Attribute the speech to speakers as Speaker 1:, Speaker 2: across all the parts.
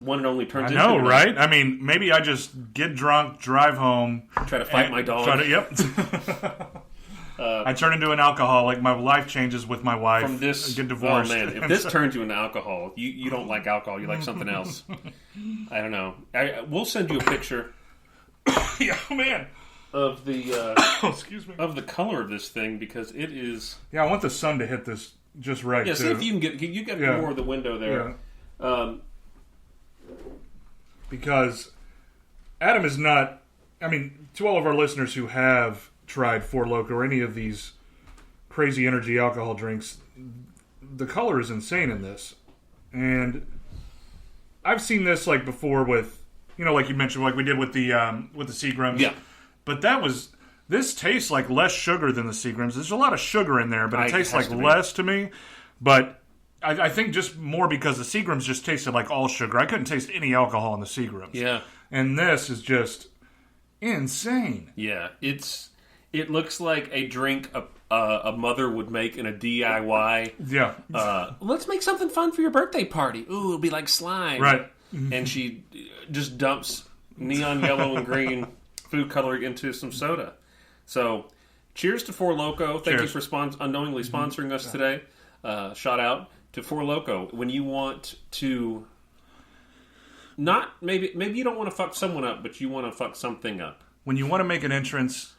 Speaker 1: one and only turns into.
Speaker 2: I know, right? I mean, maybe I just get drunk, drive home.
Speaker 1: Try to fight my dog.
Speaker 2: I turn into an alcoholic. My life changes with my wife.
Speaker 1: From this,
Speaker 2: get divorced.
Speaker 1: Oh man, if this turns you into alcohol, you don't like alcohol. You like something else. I don't know. We'll send you a picture.
Speaker 2: Yeah, man.
Speaker 1: Of the
Speaker 2: excuse me.
Speaker 1: Of the color of this thing, because it is.
Speaker 2: Yeah, I want the sun to hit this just right.
Speaker 1: Yeah,
Speaker 2: too.
Speaker 1: see if you can get more of the window there.
Speaker 2: Yeah. Because Adam is not. I mean, to all of our listeners who have tried Four Loko or any of these crazy energy alcohol drinks, the color is insane in this, and I've seen this like before with, like you mentioned, like we did with the Seagrams.
Speaker 1: Yeah,
Speaker 2: but this tastes like less sugar than the Seagrams. There's a lot of sugar in there, but it tastes like less to me. But I think just more because the Seagrams just tasted like all sugar. I couldn't taste any alcohol in the Seagrams.
Speaker 1: Yeah,
Speaker 2: and this is just insane.
Speaker 1: Yeah, it looks like a drink a mother would make in a DIY.
Speaker 2: Yeah.
Speaker 1: Let's make something fun for your birthday party. Ooh, it'll be like slime.
Speaker 2: Right.
Speaker 1: And she just dumps neon yellow and green food coloring into some soda. So, cheers to Four Loko. Thank you for unknowingly sponsoring us today. Shout out to Four Loko. When you want to maybe you don't want to fuck someone up, but you want to fuck something up.
Speaker 2: When you want to make an entrance,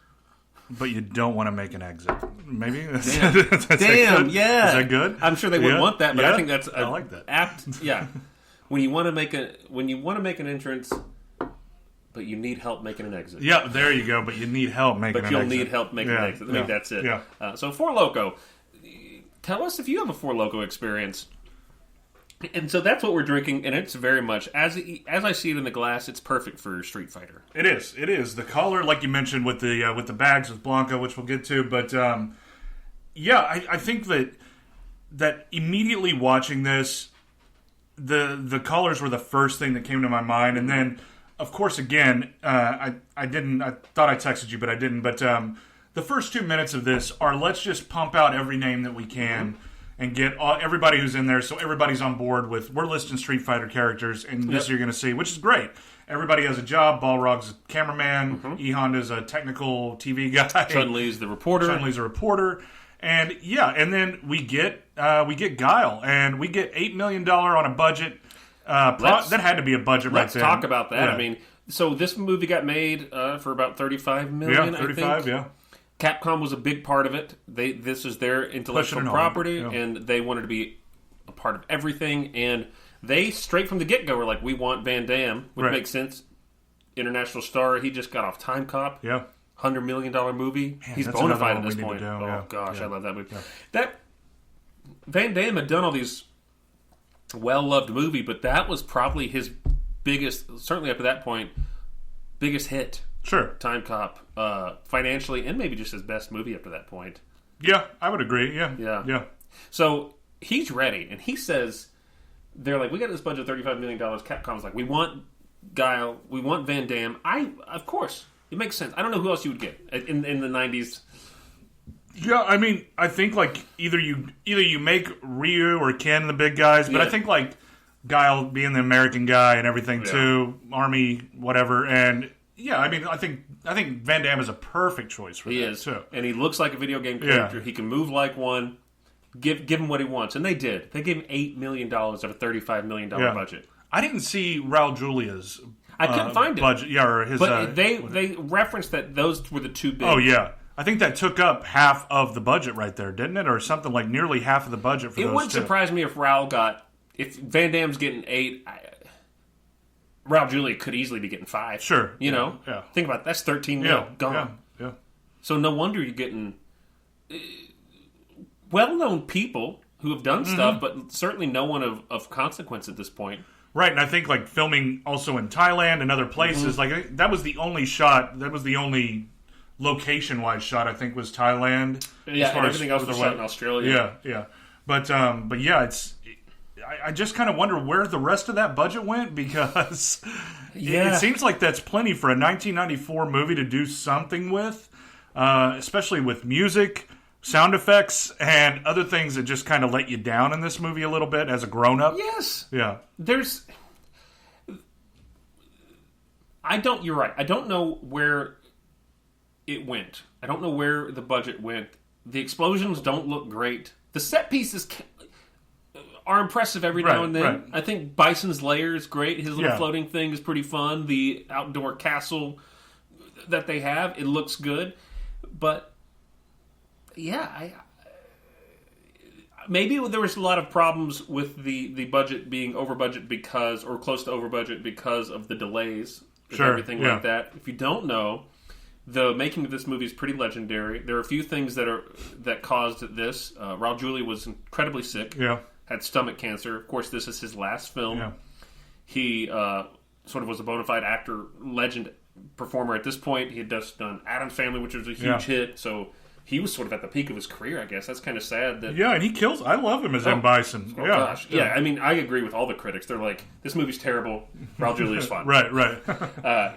Speaker 2: but you don't want to make an exit. Maybe?
Speaker 1: Damn, yeah.
Speaker 2: Is that good?
Speaker 1: I'm sure they would want that, but I think that's
Speaker 2: I like that.
Speaker 1: Apt. Yeah. When you want to make an entrance, but you need help making an exit.
Speaker 2: Yeah, there you go. But you need help making an exit.
Speaker 1: But you'll need help making an exit. I think that's it.
Speaker 2: Yeah.
Speaker 1: So Four Loko. Tell us if you have a Four Loko experience. And so that's what we're drinking, and it's very much as I see it in the glass. It's perfect for Street Fighter.
Speaker 2: It is. It is. The color, like you mentioned, with the bags with Blanca, which we'll get to. But I think that immediately watching this, the colors were the first thing that came to my mind, and then of course again, I thought I texted you, but I didn't. But the first 2 minutes of this are let's just pump out every name that we can. And get everybody who's in there, so everybody's on board with, we're listing Street Fighter characters, and this you're going to see, which is great. Everybody has a job. Balrog's a cameraman. E-Honda's a technical TV guy.
Speaker 1: Chun-Li's the reporter.
Speaker 2: And and then we get Guile, and we get $8 million on a budget. That had to be a budget right there.
Speaker 1: Let's talk about that. Yeah. I mean, so this movie got made for about $35 million,
Speaker 2: Yeah, 35,
Speaker 1: I think. Capcom was a big part of it. This is their intellectual property, and they wanted to be a part of everything. And they, straight from the get-go, were like, we want Van Damme, which makes sense. International star. He just got off Time Cop.
Speaker 2: Yeah.
Speaker 1: $100 million movie.
Speaker 2: Man,
Speaker 1: he's bona fide at this point.
Speaker 2: I
Speaker 1: love that movie. Yeah. That Van Damme had done all these well-loved movies, but that was probably his biggest, certainly up to that point, biggest hit.
Speaker 2: Sure.
Speaker 1: Time Cop, financially, and maybe just his best movie up to that point.
Speaker 2: Yeah, I would agree. Yeah.
Speaker 1: So he's ready, and he says, they're like, we got this budget of $35 million. Capcom's like, we want Guile, we want Van Damme. Of course, it makes sense. I don't know who else you would get in the 90s.
Speaker 2: Yeah, I mean, I think like either you make Ryu or Ken the big guys, but I think like Guile being the American guy and everything too, Army, whatever, and yeah, I mean, I think Van Damme is a perfect choice for that too. And
Speaker 1: he looks like a video game character. Yeah. He can move like one. Give him what he wants, and they did. They gave him $8 million out of a $35 million budget.
Speaker 2: I didn't see Raul Julia's.
Speaker 1: I couldn't find
Speaker 2: budget. Yeah, or his.
Speaker 1: But they referenced that those were the two big.
Speaker 2: Oh yeah, I think that took up half of the budget right there, didn't it, or something like nearly half of the budget for those two.
Speaker 1: It wouldn't surprise me if Van Damme's getting 8. Raul Julia could easily be getting 5.
Speaker 2: Sure.
Speaker 1: You know?
Speaker 2: Yeah.
Speaker 1: Think about it. That's 13 mil gone.
Speaker 2: Yeah.
Speaker 1: So no wonder you're getting well-known people who have done stuff, but certainly no one of consequence at this point.
Speaker 2: Right, and I think like filming also in Thailand and other places, like that was the only shot, that was the only location-wise shot I think was Thailand.
Speaker 1: Yeah, and everything else was shot in Australia.
Speaker 2: Yeah. But yeah, I just kind of wonder where the rest of that budget went, because it seems like that's plenty for a 1994 movie to do something with, especially with music, sound effects, and other things that just kind of let you down in this movie a little bit as a grown-up.
Speaker 1: Yes.
Speaker 2: Yeah.
Speaker 1: You're right. I don't know where it went. I don't know where the budget went. The explosions don't look great. The set pieces are impressive every now and then. Right. I think Bison's lair is great. His little floating thing is pretty fun. The outdoor castle that they have, it looks good. But yeah, maybe there was a lot of problems with the budget being over budget because, or close to over budget because of the delays and everything like that. If you don't know, the making of this movie is pretty legendary. There are a few things that caused this. Raul Julia was incredibly sick. Yeah. Had stomach cancer. Of course, this is his last film. Yeah. He sort of was a bona fide actor, legend, performer at this point. He had just done Adam's Family, which was a huge hit. So he was sort of at the peak of his career, I guess. That's kind of sad.
Speaker 2: And he kills. I love him as M. Bison.
Speaker 1: Oh, gosh. Yeah, I mean, I agree with all the critics. They're like, this movie's terrible. Raul Julia's fun.
Speaker 2: Right.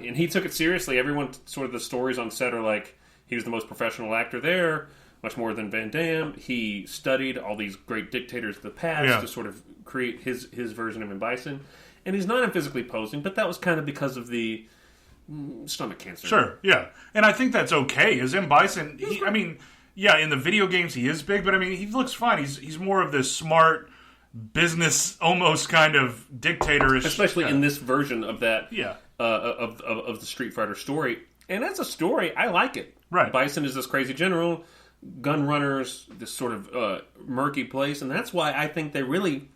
Speaker 1: And he took it seriously. Everyone, sort of the stories on set are like, he was the most professional actor there, much more than Van Damme. He studied all these great dictators of the past to sort of create his version of M. Bison. And he's not physically posing, but that was kind of because of the stomach cancer.
Speaker 2: Sure, yeah. And I think that's okay. As M. Bison, in the video games he is big, but I mean, he looks fine. He's more of this smart business, almost kind of dictatorish.
Speaker 1: Especially in this version of that, of the Street Fighter story. And as a story, I like it.
Speaker 2: Right.
Speaker 1: Bison is this crazy general, gun runners, this sort of murky place, and that's why I think they really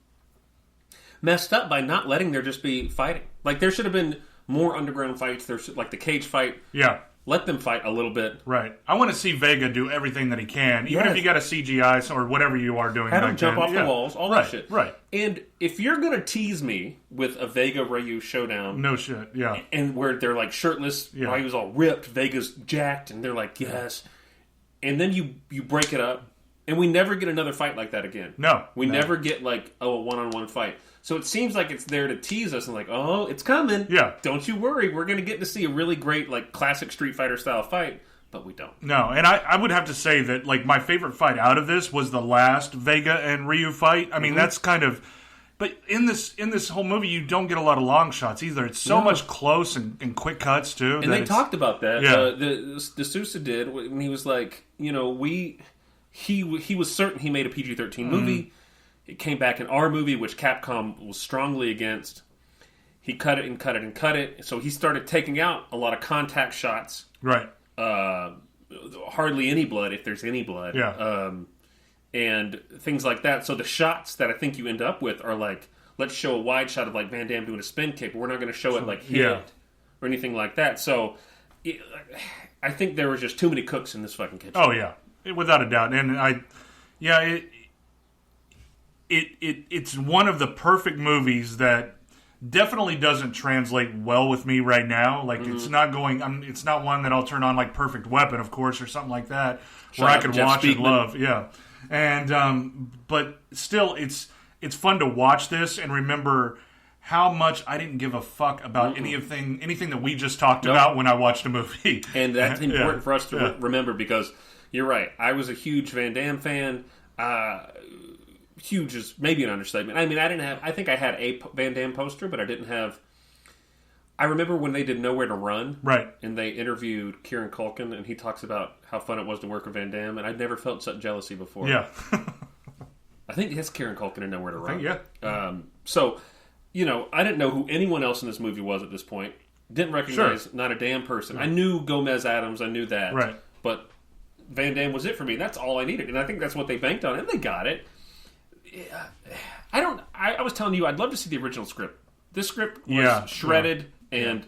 Speaker 1: messed up by not letting there just be fighting. Like, there should have been more underground fights. There's like the cage fight.
Speaker 2: Yeah.
Speaker 1: Let them fight a little bit.
Speaker 2: Right. I want to see Vega do everything that he can, even if you got a CGI or whatever you are doing.
Speaker 1: Have him jump off the walls, all that shit.
Speaker 2: Right.
Speaker 1: And if you're going to tease me with a Vega-Ryu showdown...
Speaker 2: No shit, yeah.
Speaker 1: And where they're like shirtless, Ryu's all ripped, Vega's jacked, and they're like, yes. And then you break it up, and we never get another fight like that again.
Speaker 2: No.
Speaker 1: We never get like, a one-on-one fight. So it seems like it's there to tease us and like, oh, it's coming.
Speaker 2: Yeah.
Speaker 1: Don't you worry. We're going to get to see a really great, like, classic Street Fighter style fight, but we don't.
Speaker 2: No, and I would have to say that, like, my favorite fight out of this was the last Vega and Ryu fight. I mean, that's kind of... But in this whole movie, you don't get a lot of long shots either. It's so much close and quick cuts, too.
Speaker 1: And they talked about that.
Speaker 2: Yeah.
Speaker 1: The Sousa did, when he was like, he was certain he made a PG-13 movie. It came back in our movie, which Capcom was strongly against. He cut it and cut it and cut it. So he started taking out a lot of contact shots.
Speaker 2: Right.
Speaker 1: Hardly any blood, if there's any blood.
Speaker 2: Yeah.
Speaker 1: And things like that. So the shots that I think you end up with are like, let's show a wide shot of like Van Damme doing a spin kick, but we're not going to show it like hit or anything like that. So I think there was just too many cooks in this fucking kitchen.
Speaker 2: Oh, yeah. Without a doubt. And it's one of the perfect movies that definitely doesn't translate well with me right now. Like, it's not going... it's not one that I'll turn on like Perfect Weapon, of course, or something like that, where I could watch and love. Yeah. And, but still, it's fun to watch this and remember how much I didn't give a fuck about anything that we just talked about when I watched a movie.
Speaker 1: And that's important for us to remember, because you're right. I was a huge Van Damme fan. Huge is maybe an understatement. I mean, I think I had a Van Damme poster, but I didn't have... I remember when they did Nowhere to Run.
Speaker 2: Right.
Speaker 1: And they interviewed Kieran Culkin, and he talks about how fun it was to work with Van Damme, and I'd never felt such jealousy before.
Speaker 2: Yeah.
Speaker 1: I think it's Kieran Culkin in Nowhere to Run.
Speaker 2: Yeah.
Speaker 1: So, I didn't know who anyone else in this movie was at this point. Didn't recognize not a damn person. I knew Gomez Adams, I knew that.
Speaker 2: Right.
Speaker 1: But Van Damme was it for me. That's all I needed, and I think that's what they banked on, and they got it. I was telling you, I'd love to see the original script. This script was shredded and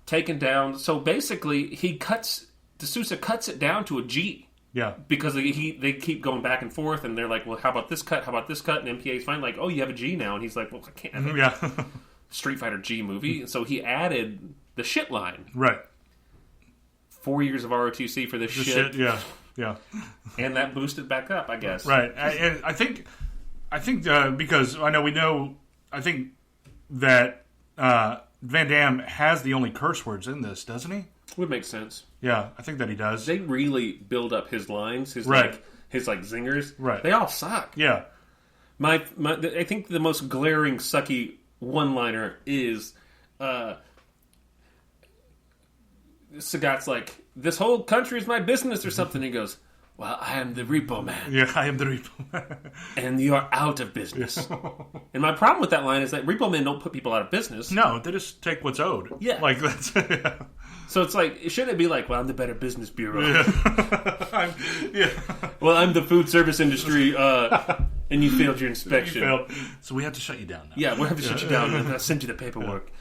Speaker 1: taken down. So basically, De Sousa cuts it down to a G.
Speaker 2: Yeah.
Speaker 1: Because they keep going back and forth, and they're like, well, how about this cut? How about this cut? And MPA's fine, like, oh, you have a G now. And he's like, well, I can't have a Street Fighter G movie. And so he added the shit line.
Speaker 2: Right.
Speaker 1: 4 years of ROTC for this shit.
Speaker 2: Yeah. Yeah.
Speaker 1: And that boosted back up, I guess.
Speaker 2: Right. And I think because I think that Van Damme has the only curse words in this, doesn't he?
Speaker 1: Would make sense.
Speaker 2: Yeah, I think that he does.
Speaker 1: They really build up his lines, his zingers.
Speaker 2: Right.
Speaker 1: They all suck.
Speaker 2: Yeah.
Speaker 1: I think the most glaring sucky one-liner is Sagat's like, this whole country is my business or something. He goes, well, I am the repo man.
Speaker 2: Yeah, I am the repo man.
Speaker 1: And you are out of business. And my problem with that line is that repo men don't put people out of business.
Speaker 2: No, they just take what's owed.
Speaker 1: Yeah.
Speaker 2: Like, that's... Yeah.
Speaker 1: So it's like, shouldn't it be like, well, I'm the Better Business Bureau.
Speaker 2: Yeah.
Speaker 1: Well, I'm the food service industry, and you failed your inspection.
Speaker 2: So we have to shut you down now.
Speaker 1: Yeah, we'll have to shut you down and I'll send you the paperwork.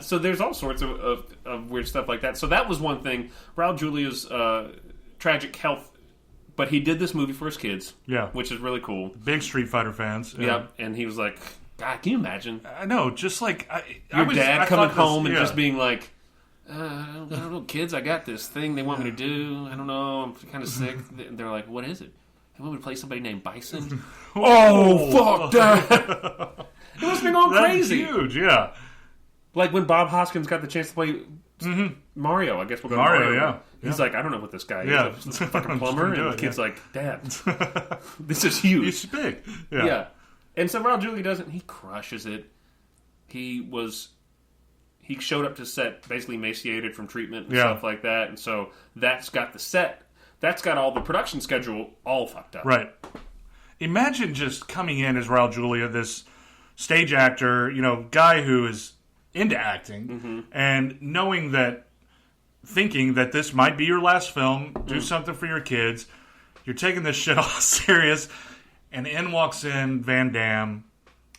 Speaker 1: So there's all sorts of weird stuff like that. So that was one thing. Raul Julia's tragic health, but he did this movie for his kids.
Speaker 2: Yeah.
Speaker 1: Which is really cool.
Speaker 2: Big Street Fighter fans.
Speaker 1: Yeah. And he was like, God, can you imagine?
Speaker 2: I know, just like...
Speaker 1: Your dad coming home and just being like, I don't know, kids, I got this thing they want me to do. I don't know, I'm kind of sick. They're like, what is it? They want me to play somebody named Bison? Oh, fuck that! It must have been going crazy.
Speaker 2: That's huge, yeah.
Speaker 1: Like when Bob Hoskins got the chance to play Mario, I guess we'll go to
Speaker 2: Mario,
Speaker 1: Mario. He's like, I don't know what this guy is. He's a fucking plumber. And the kid's like, Dad, this is huge.
Speaker 2: He's big.
Speaker 1: Yeah. And so Raul Julia doesn't. He crushes it. He showed up to set basically emaciated from treatment and stuff like that. And so that's got the set. That's got all the production schedule all fucked up.
Speaker 2: Right. Imagine just coming in as Raul Julia, this stage actor, guy who is into acting, and thinking that this might be your last film, do something for your kids. You're taking this shit all serious, and in walks in Van Damme.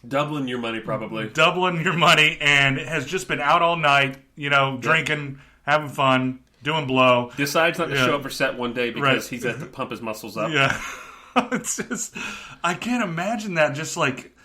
Speaker 1: Doubling your money, probably.
Speaker 2: Doubling your money, and has just been out all night, drinking, having fun, doing blow.
Speaker 1: Decides not to show up for set one day because he's had to pump his muscles up.
Speaker 2: Yeah. It's just, I can't imagine that. Just like,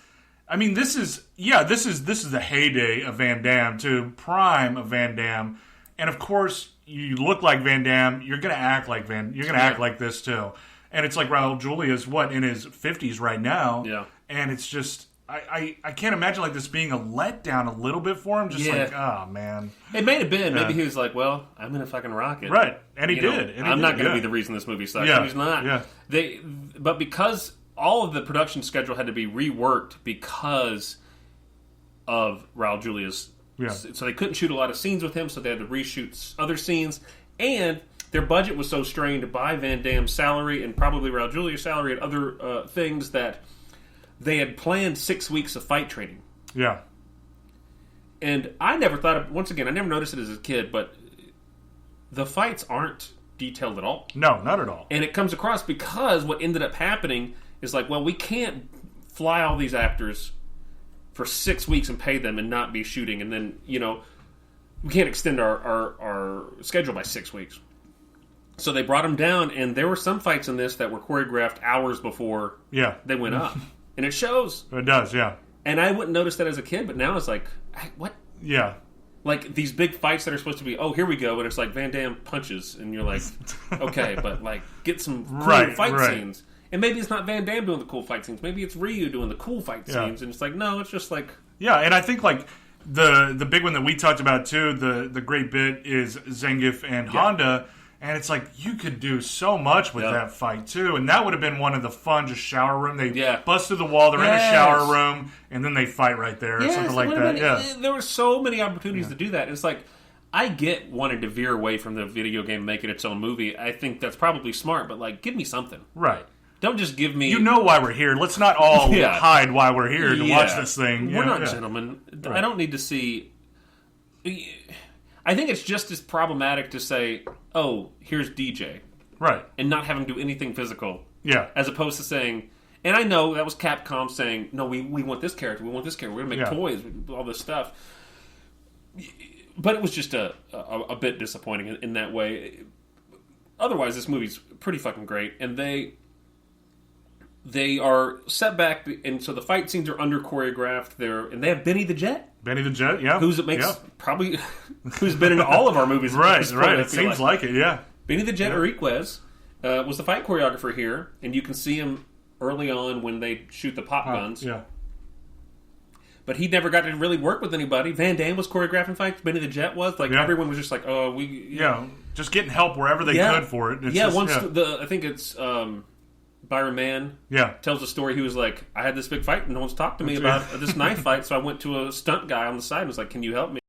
Speaker 2: I mean, this is the heyday of Van Damme, to prime of Van Damme. And of course, you look like Van Damme, you're going to act like act like this too. And it's like Raul Julia's in his 50s right now.
Speaker 1: Yeah.
Speaker 2: And it's just, I can't imagine like this being a letdown a little bit for him. Just like, oh man.
Speaker 1: It may have been. Maybe he was like, well, I'm going to fucking rock it.
Speaker 2: Right. And he did. And
Speaker 1: I'm not going to be the reason this movie sucks.
Speaker 2: Yeah.
Speaker 1: He's not.
Speaker 2: Yeah.
Speaker 1: But because all of the production schedule had to be reworked because of Raul Julia's.
Speaker 2: Yeah.
Speaker 1: So they couldn't shoot a lot of scenes with him, so they had to reshoot other scenes. And their budget was so strained by Van Damme's salary and probably Raul Julia's salary and other things that they had planned 6 weeks of fight training.
Speaker 2: Yeah.
Speaker 1: And I never thought of, once again, I never noticed it as a kid, but the fights aren't detailed at all.
Speaker 2: No, not at all.
Speaker 1: And it comes across because what ended up happening is like, well, we can't fly all these actors for 6 weeks and pay them and not be shooting. And then, we can't extend our schedule by 6 weeks. So they brought them down, and there were some fights in this that were choreographed hours before they went up. And it shows.
Speaker 2: It does, yeah.
Speaker 1: And I wouldn't notice that as a kid, but now it's like, what?
Speaker 2: Yeah.
Speaker 1: Like, these big fights that are supposed to be, oh, here we go, and it's like Van Damme punches, and you're like, okay, but, like, get some cool fight scenes. And maybe it's not Van Damme doing the cool fight scenes. Maybe it's Ryu doing the cool fight scenes, and it's like, no, it's just like...
Speaker 2: Yeah, and I think, like, the big one that we talked about, too, the great bit is Zangief and Honda. And it's like, you could do so much with that fight, too. And that would have been one of the fun, just shower room. They bust through the wall, they're in a shower room, and then they fight right there, or something like that.
Speaker 1: There were so many opportunities to do that. And it's like, I get wanting to veer away from the video game, make it its own movie. I think that's probably smart, but, like, give me something.
Speaker 2: Right.
Speaker 1: Don't just give me...
Speaker 2: You know why we're here. Let's not all hide why we're here to watch this thing.
Speaker 1: We're not gentlemen. Right. I don't need to see... I think it's just as problematic to say, oh, here's DJ.
Speaker 2: Right.
Speaker 1: And not have him do anything physical.
Speaker 2: Yeah.
Speaker 1: As opposed to saying... And I know that was Capcom saying, no, we want this character. We want this character. We're going to make toys. All this stuff. But it was just a bit disappointing in that way. Otherwise, this movie's pretty fucking great. And they are set back, and so the fight scenes are under choreographed. And they have Benny the Jet.
Speaker 2: Benny the Jet, yeah.
Speaker 1: Who's been in all of our movies.
Speaker 2: Right. It seems like it, yeah.
Speaker 1: Benny the Jet Enriquez was the fight choreographer here, and you can see him early on when they shoot the pop guns.
Speaker 2: Yeah.
Speaker 1: But he never got to really work with anybody. Van Damme was choreographing fights. Benny the Jet was. Like, everyone was just like, oh, we...
Speaker 2: just getting help wherever they could for it.
Speaker 1: I think it's... Byron Mann tells a story. He was like, I had this big fight and no one's talked to me about this knife fight, so I went to a stunt guy on the side and was like, can you help me?